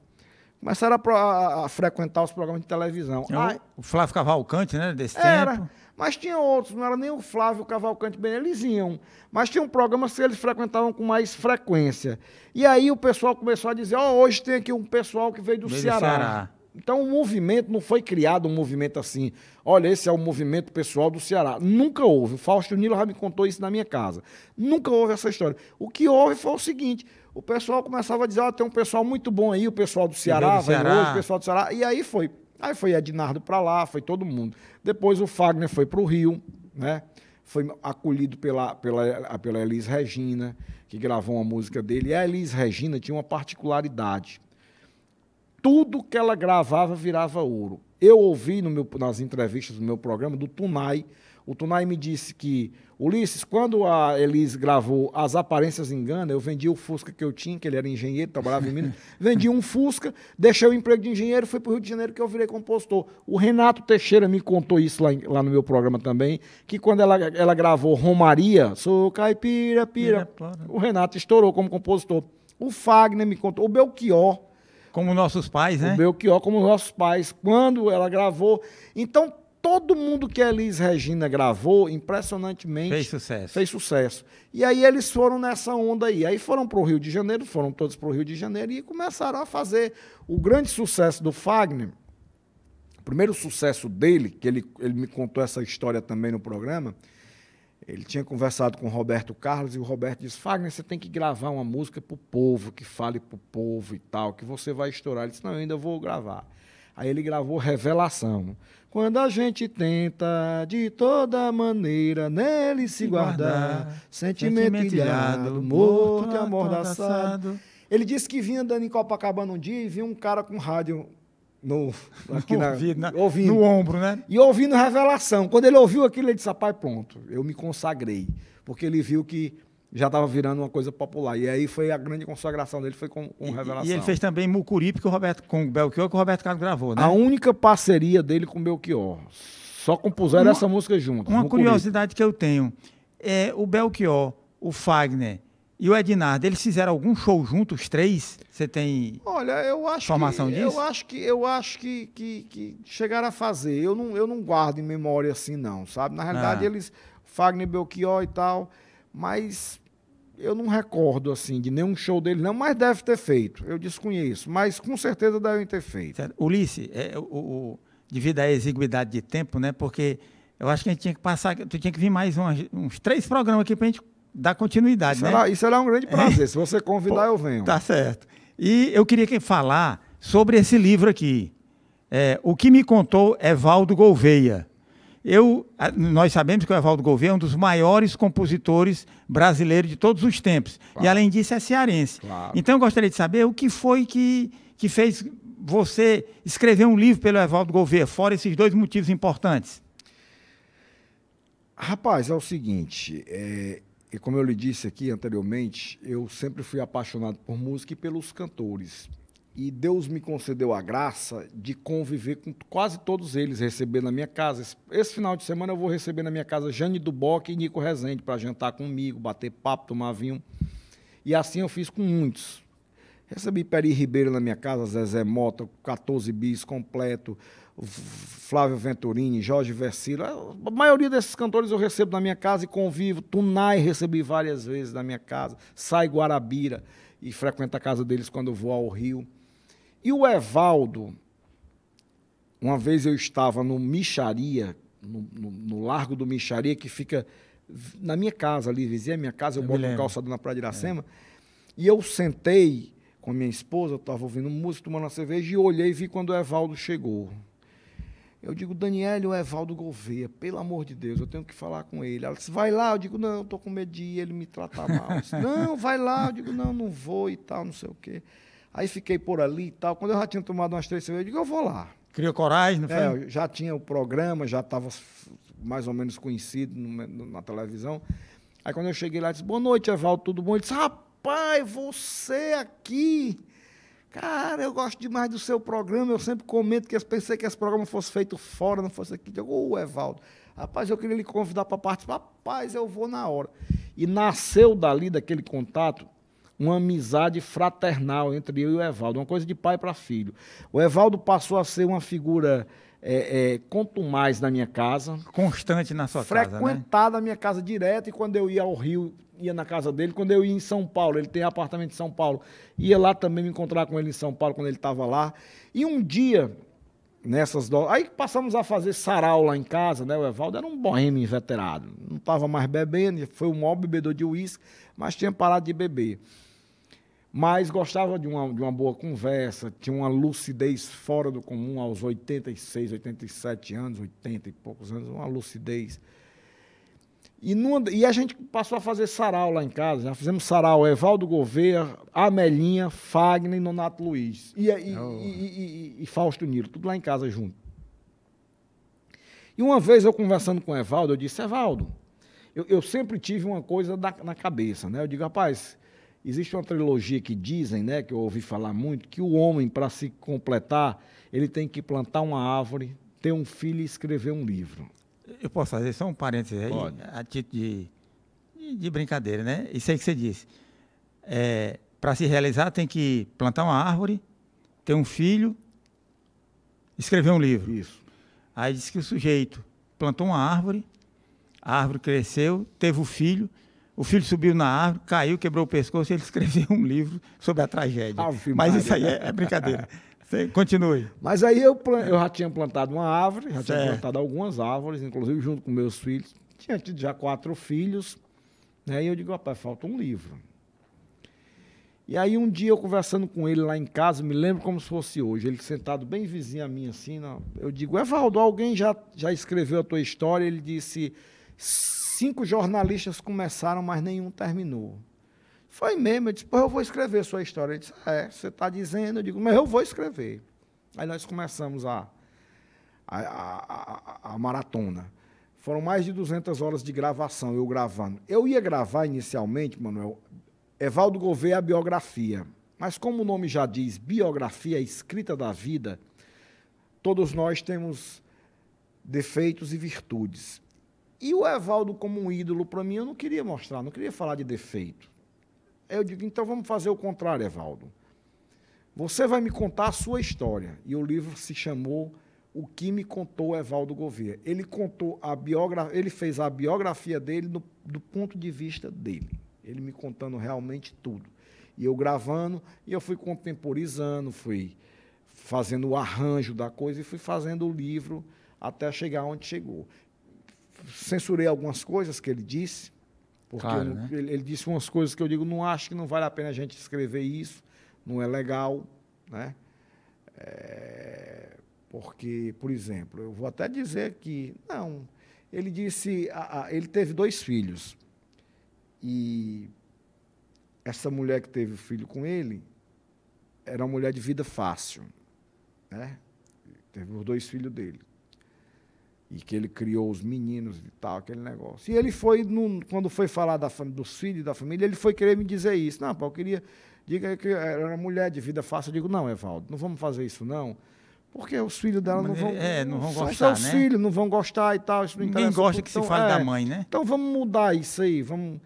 Speaker 2: Começaram a frequentar os programas de televisão.
Speaker 1: O Flávio Cavalcante, né, desse tempo.
Speaker 2: Mas tinha outros, não era nem o Flávio Cavalcante, bem, eles iam. Mas tinha um programa que eles frequentavam com mais frequência. E aí o pessoal começou a dizer, hoje tem aqui um pessoal que veio do Ceará. Então o movimento não foi criado um movimento assim, olha, esse é o movimento pessoal do Ceará. Nunca houve. O Fausto Nilo já me contou isso na minha casa. Nunca houve essa história. O que houve foi o seguinte, o pessoal começava a dizer, tem um pessoal muito bom aí, o pessoal do Ceará, hoje, o pessoal do Ceará. E aí foi. Aí foi Ednardo para lá, foi todo mundo. Depois o Fagner foi para o Rio, né? Foi acolhido pela Elis Regina, que gravou uma música dele. E a Elis Regina tinha uma particularidade. Tudo que ela gravava virava ouro. Eu ouvi nas entrevistas do meu programa do Tunai, O Tunai me disse que, Ulisses, quando a Elis gravou As Aparências Enganam, eu vendi o Fusca que eu tinha, que ele era engenheiro, trabalhava em Minas, vendi um Fusca, deixei o emprego de engenheiro, fui para o Rio de Janeiro que eu virei compositor. O Renato Teixeira me contou isso lá no meu programa também, que quando ela gravou Romaria, sou caipira, pira, o Renato estourou como compositor. O Fagner me contou, o Belchior.
Speaker 1: Como nossos pais, né?
Speaker 2: O Belchior, como nossos pais, quando ela gravou. Então, todo mundo que a Elis Regina gravou, impressionantemente...
Speaker 1: Fez sucesso.
Speaker 2: Fez sucesso. E aí eles foram nessa onda aí. Aí foram para o Rio de Janeiro, foram todos para o Rio de Janeiro e começaram a fazer o grande sucesso do Fagner. O primeiro sucesso dele, que ele me contou essa história também no programa, ele tinha conversado com o Roberto Carlos e o Roberto disse, Fagner, você tem que gravar uma música para o povo, que fale para o povo e tal, que você vai estourar. Ele disse, não, eu ainda vou gravar. Aí ele gravou Revelação. Quando a gente tenta de toda maneira nele se guardar, sentimento ilhado, morto e amordaçado. Ele disse que vinha andando em Copacabana um dia e viu um cara com rádio ouvindo.
Speaker 1: No ombro, né?
Speaker 2: E ouvindo Revelação. Quando ele ouviu aquilo, ele disse, rapaz, pronto, eu me consagrei. Porque ele viu que já estava virando uma coisa popular. E aí foi a grande consagração dele, foi com Revelação.
Speaker 1: E ele fez também Mucuripe com o Belchior, que o Roberto Carlos gravou, né?
Speaker 2: A única parceria dele com o Belchior. Só compuseram essa música juntos.
Speaker 1: Uma curiosidade que eu tenho, o Belchior, o Fagner e o Ednardo, eles fizeram algum show juntos, os três? Você tem informação disso?
Speaker 2: Eu acho que chegaram a fazer. Eu não guardo em memória assim, não, sabe? Na realidade, eles, Fagner, Belchior e tal, mas... Eu não recordo, assim, de nenhum show dele, não, mas deve ter feito. Eu desconheço, mas com certeza devem ter feito.
Speaker 1: Certo. Ulisses, devido à exiguidade de tempo, né? Porque eu acho que a gente tinha que passar, tu tinha que vir mais uns 3 programas aqui para a gente dar continuidade, né?
Speaker 2: Isso será um grande prazer. Se você convidar, eu venho.
Speaker 1: Tá certo. E eu queria falar sobre esse livro aqui. O que me contou Evaldo Gouveia. Nós sabemos que o Evaldo Gouveia é um dos maiores compositores brasileiros de todos os tempos. Claro. E, além disso, é cearense. Claro. Então, eu gostaria de saber o que foi que fez você escrever um livro pelo Evaldo Gouveia, fora esses 2 motivos importantes.
Speaker 2: Rapaz, é o seguinte, e como eu lhe disse aqui anteriormente, eu sempre fui apaixonado por música e pelos cantores. E Deus me concedeu a graça de conviver com quase todos eles, receber na minha casa. Esse final de semana eu vou receber na minha casa Jane Duboc e Nico Rezende para jantar comigo, bater papo, tomar vinho. E assim eu fiz com muitos. Recebi Peri Ribeiro na minha casa, Zezé Mota, 14 bis completo, Flávio Venturini, Jorge Versilo. A maioria desses cantores eu recebo na minha casa e convivo. Tunai recebi várias vezes na minha casa. Sai Guarabira e frequento a casa deles quando eu vou ao Rio. E o Evaldo, uma vez eu estava no Micharia, no Largo do Micharia, que fica na minha casa ali, vizinha minha casa, eu moro no calçadão na Praia de Iracema, e eu sentei com a minha esposa, eu estava ouvindo música, tomando uma cerveja, e olhei e vi quando o Evaldo chegou. Eu digo, Daniele, o Evaldo Gouveia, pelo amor de Deus, eu tenho que falar com ele. Ela disse, vai lá. Eu digo, não, eu estou com medo de ir, ele me tratar mal. Disse, não, vai lá. Eu digo, não vou e tal, não sei o quê. Aí fiquei por ali e tal. Quando eu já tinha tomado umas 3 cervejas, eu digo, eu vou lá.
Speaker 1: Criou coragem, não foi?
Speaker 2: Eu já tinha o programa, já estava mais ou menos conhecido na televisão. Aí quando eu cheguei lá, eu disse, boa noite, Evaldo, tudo bom? Ele disse, rapaz, você aqui... Cara, eu gosto demais do seu programa, eu sempre comento que eu pensei que esse programa fosse feito fora, não fosse aqui. Eu digo, Evaldo, rapaz, eu queria lhe convidar para participar. Rapaz, eu vou na hora. E nasceu dali, daquele contato, uma amizade fraternal entre eu e o Evaldo, uma coisa de pai para filho. O Evaldo passou a ser uma figura contumaz na minha casa.
Speaker 1: Constante na sua casa, né?
Speaker 2: Frequentada na minha casa direto, e quando eu ia ao Rio... ia na casa dele, quando eu ia em São Paulo, ele tem apartamento em São Paulo, ia lá também me encontrar com ele em São Paulo, quando ele estava lá, e um dia, aí passamos a fazer sarau lá em casa, né, o Evaldo era um boêmio inveterado, não estava mais bebendo, foi o maior bebedor de uísque, mas tinha parado de beber, mas gostava de uma boa conversa, tinha uma lucidez fora do comum, aos 86, 87 anos, 80 e poucos anos, uma lucidez. E a gente passou a fazer sarau lá em casa. Já fizemos sarau, Evaldo Gouveia, Amelinha, Fagner e Nonato Luiz. E Fausto Nilo, tudo lá em casa junto. E uma vez eu conversando com o Evaldo, eu disse, Evaldo, eu sempre tive uma coisa na cabeça, né? Eu digo, rapaz, existe uma trilogia que dizem, né, que eu ouvi falar muito, que o homem, para se completar, ele tem que plantar uma árvore, ter um filho e escrever um livro.
Speaker 1: Eu posso fazer só um parênteses aí,
Speaker 2: Pode.
Speaker 1: a título de brincadeira, né? Isso aí que você disse. Para se realizar, tem que plantar uma árvore, ter um filho, escrever um livro.
Speaker 2: Isso.
Speaker 1: Aí disse que o sujeito plantou uma árvore, a árvore cresceu, teve o filho subiu na árvore, caiu, quebrou o pescoço e ele escreveu um livro sobre a tragédia. Mas isso aí é brincadeira. Você continue.
Speaker 2: Mas aí eu já tinha plantado uma árvore, já tinha plantado algumas árvores, inclusive junto com meus filhos. Tinha tido já 4 filhos, né? E eu digo, rapaz, falta um livro. E aí um dia eu conversando com ele lá em casa, me lembro como se fosse hoje, ele sentado bem vizinho a mim assim, eu digo, Evaldo, alguém já escreveu a tua história? Ele disse, 5 jornalistas começaram, mas nenhum terminou. Foi mesmo, eu disse, pô, eu vou escrever a sua história. Ele disse, você está dizendo, eu digo, mas eu vou escrever. Aí nós começamos a maratona. Foram mais de 200 horas de gravação, eu gravando. Eu ia gravar inicialmente, Manuel, Evaldo Gouveia, a biografia. Mas como o nome já diz, biografia, escrita da vida, todos nós temos defeitos e virtudes. E o Evaldo como um ídolo para mim, eu não queria mostrar, não queria falar de defeito. Eu digo, então vamos fazer o contrário, Evaldo. Você vai me contar a sua história. E o livro se chamou O que me contou Evaldo Gouveia. Ele contou ele fez a biografia dele do ponto de vista dele. Ele me contando realmente tudo. E eu gravando, e eu fui contemporizando, fui fazendo o arranjo da coisa e fui fazendo o livro até chegar onde chegou. Censurei algumas coisas que ele disse, porque
Speaker 1: claro, né?
Speaker 2: ele disse umas coisas que eu digo, não acho que não vale a pena a gente escrever isso, não é legal, né? Porque, por exemplo, eu vou até dizer que, não, ele disse, ele teve 2 filhos, e essa mulher que teve o filho com ele era uma mulher de vida fácil, né? Teve os 2 filhos dele. E que ele criou os meninos e tal, aquele negócio. E ele foi, quando foi falar dos filhos e da família, ele foi querer me dizer isso. Não, pô, eu queria, diga que era uma mulher de vida fácil. Eu digo, não, Evaldo, não vamos fazer isso, não. Porque os filhos dela não vão
Speaker 1: gostar,
Speaker 2: são seus filhos, não vão gostar e tal. Isso não
Speaker 1: Ninguém gosta que se fale da mãe, né?
Speaker 2: Então vamos mudar isso aí, vamos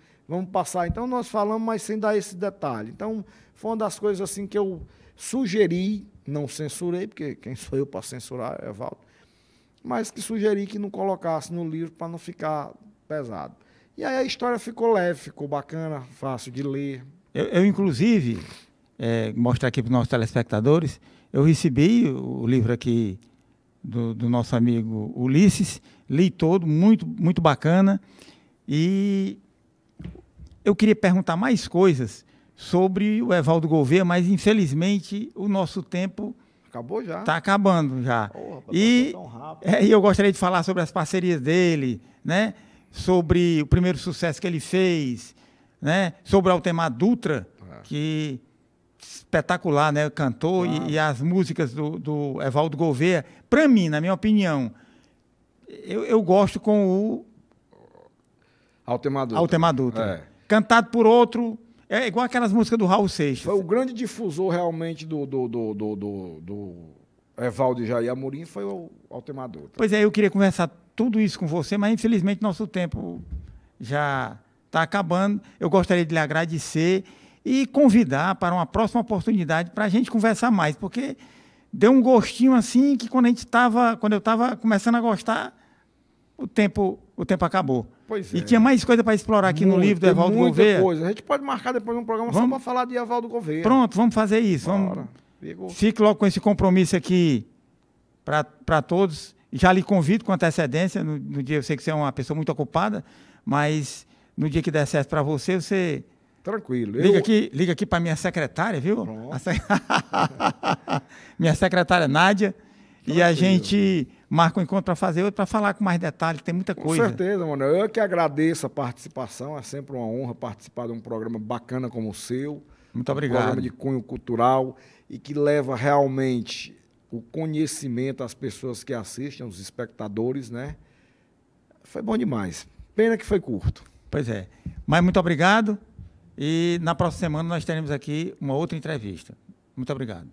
Speaker 2: passar. Então nós falamos, mas sem dar esse detalhe. Então foi uma das coisas assim que eu sugeri, não censurei, porque quem sou eu para censurar, Evaldo, mas que sugeri que não colocasse no livro para não ficar pesado. E aí a história ficou leve, ficou bacana, fácil de ler.
Speaker 1: Eu inclusive, mostrar aqui para os nossos telespectadores, eu recebi o livro aqui do nosso amigo Ulisses, li todo, muito, muito bacana, e eu queria perguntar mais coisas sobre o Evaldo Gouveia, mas infelizmente o nosso tempo
Speaker 2: acabou já.
Speaker 1: Está acabando já.
Speaker 2: Porra,
Speaker 1: e
Speaker 2: tão rápido.
Speaker 1: E eu gostaria de falar sobre as parcerias dele, né? Sobre o primeiro sucesso que ele fez, né? Sobre o Altemar Dutra, que espetacular, né? Cantor, e as músicas do Evaldo Gouveia. Para mim, na minha opinião, eu gosto com o Altemar Dutra. Cantado por outro. É igual aquelas músicas do Raul Seixas.
Speaker 2: Foi o grande difusor realmente do Evaldo e Jair Amorim, foi o Altemar Dutra.
Speaker 1: Pois é, eu queria conversar tudo isso com você, mas infelizmente nosso tempo já está acabando. Eu gostaria de lhe agradecer e convidar para uma próxima oportunidade para a gente conversar mais, porque deu um gostinho assim que quando eu estava começando a gostar, o tempo acabou.
Speaker 2: Pois
Speaker 1: e tinha mais coisa para explorar aqui no livro do Evaldo Gouveia.
Speaker 2: Coisa. A gente pode marcar depois um programa só para falar de Evaldo Gouveia.
Speaker 1: Pronto, vamos fazer isso. Fique logo com esse compromisso aqui para todos. Já lhe convido com antecedência. No dia, eu sei que você é uma pessoa muito ocupada, mas no dia que der certo para você, você...
Speaker 2: Tranquilo.
Speaker 1: Liga aqui para minha secretária, viu? Minha secretária Nádia. Tranquilo. E a gente marca um encontro para fazer outro, para falar com mais detalhes, tem muita coisa.
Speaker 2: Com certeza, mano. Eu que agradeço a participação, é sempre uma honra participar de um programa bacana como o seu.
Speaker 1: Muito obrigado.
Speaker 2: Um programa de cunho cultural e que leva realmente o conhecimento às pessoas que assistem, aos espectadores, né? Foi bom demais. Pena que foi curto.
Speaker 1: Pois é. Mas muito obrigado. E na próxima semana nós teremos aqui uma outra entrevista. Muito obrigado.